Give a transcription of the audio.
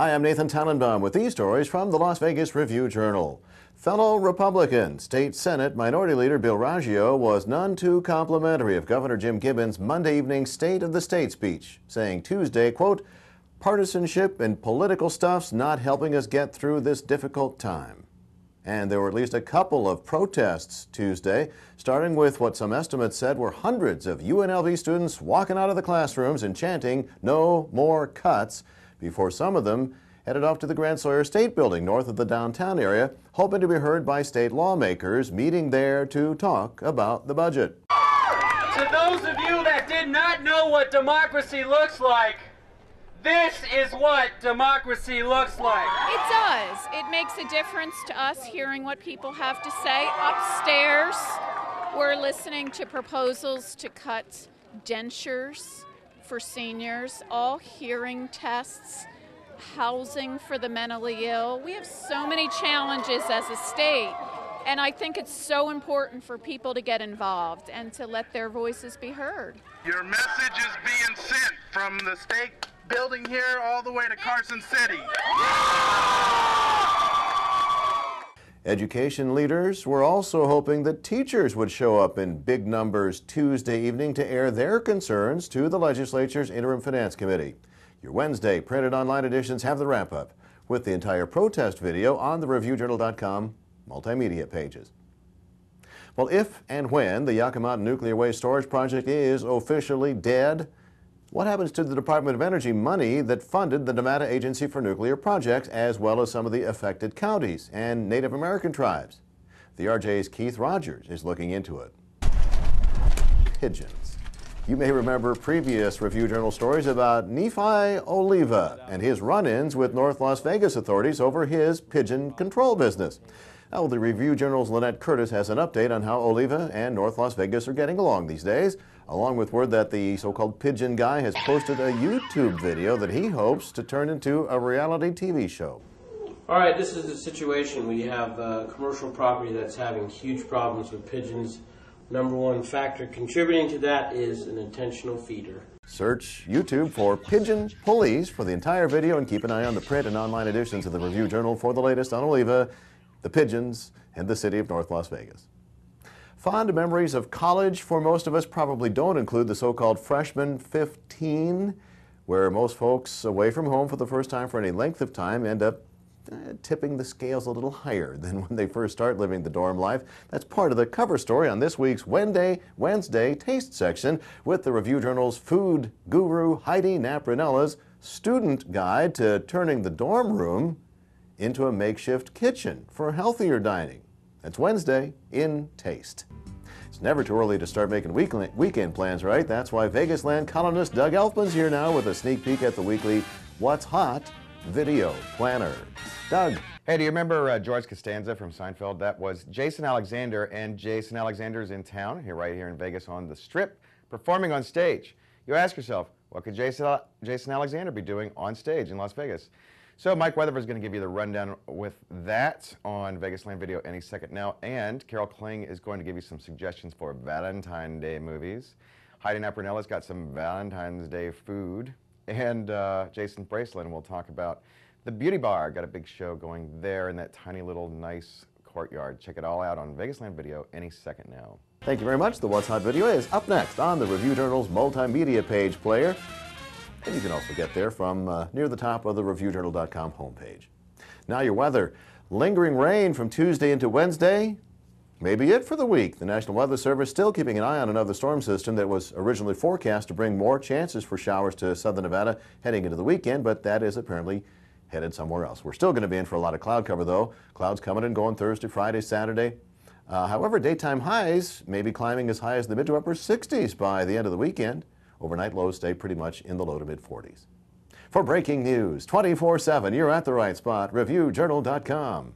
Hi, I'm Nathan Tannenbaum with these stories from the Las Vegas Review-Journal. Fellow Republican State Senate Minority Leader Bill Raggio was none too complimentary of Governor Jim Gibbons' Monday evening State of the State speech, saying Tuesday, quote, "Partisanship and political stuff's not helping us get through this difficult time." And there were at least a couple of protests Tuesday, starting with what some estimates said were hundreds of UNLV students walking out of the classrooms and chanting, "No more cuts," before some of them headed off to the Grand Sawyer State Building north of the downtown area, hoping to be heard by state lawmakers meeting there to talk about the budget. To those of you that did not know what democracy looks like, this is what democracy looks like. It does. It makes a difference to us hearing what people have to say. Upstairs, we're listening to proposals to cut dentures for seniors, all hearing tests, housing for the mentally ill. We have so many challenges as a state, and I think it's so important for people to get involved and to let their voices be heard. Your message is being sent from the state building here all the way to Carson City. Education leaders were also hoping that teachers would show up in big numbers Tuesday evening to air their concerns to the legislature's Interim Finance Committee. Your Wednesday printed online editions have the wrap-up with the entire protest video on the ReviewJournal.com multimedia pages. Well, if and when the Yucca Mountain Nuclear Waste Storage Project is officially dead, what happens to the Department of Energy money that funded the Nevada Agency for Nuclear Projects, as well as some of the affected counties and Native American tribes? The RJ's Keith Rogers is looking into it. Pigeons. You may remember previous Review-Journal stories about Nephi Oliva and his run-ins with North Las Vegas authorities over his pigeon control business. Now, the Review-Journal's Lynette Curtis has an update on how Oliva and North Las Vegas are getting along these days, along with word that the so-called pigeon guy has posted a YouTube video that he hopes to turn into a reality TV show. All right, this is the situation. We have a commercial property that's having huge problems with pigeons. Number one factor contributing to that is an intentional feeder. Search YouTube for Pigeon Police for the entire video, and keep an eye on the print and online editions of the Review-Journal for the latest on Oliva, the pigeons, and the city of North Las Vegas. Fond memories of college for most of us probably don't include the so-called freshman 15, where most folks away from home for the first time for any length of time end up tipping the scales a little higher than when they first start living the dorm life. That's part of the cover story on this week's Wednesday Taste section with the Review-Journal's food guru Heidi Napranella's student guide to turning the dorm room into a makeshift kitchen for healthier dining. That's Wednesday in Taste. It's never too early to start making weekend plans, right? That's why Vegasland columnist Doug Elfman's here now with a sneak peek at the weekly What's Hot video planner. Doug. Hey, do you remember George Costanza from Seinfeld? That was Jason Alexander, and Jason Alexander's in town, right here in Vegas on the Strip, performing on stage. You ask yourself, what could Jason Alexander be doing on stage in Las Vegas? So Mike Weatherford is going to give you the rundown with that on Vegasland Video any second now, and Carol Kling is going to give you some suggestions for Valentine's Day movies. Heidi Napranella's got some Valentine's Day food, and Jason Bracelin will talk about the Beauty Bar. Got a big show going there in that tiny little nice courtyard. Check it all out on Vegasland Video any second now. Thank you very much. The What's Hot video is up next on the Review-Journal's multimedia page player. And you can also get there from near the top of the ReviewJournal.com homepage. Now your weather. Lingering rain from Tuesday into Wednesday may be it for the week. The National Weather Service still keeping an eye on another storm system that was originally forecast to bring more chances for showers to southern Nevada heading into the weekend, but that is apparently headed somewhere else. We're still going to be in for a lot of cloud cover, though. Clouds coming and going Thursday, Friday, Saturday. However, daytime highs may be climbing as high as the mid to upper 60s by the end of the weekend. Overnight lows stay pretty much in the low to mid 40s. For breaking news 24/7, you're at the right spot, ReviewJournal.com.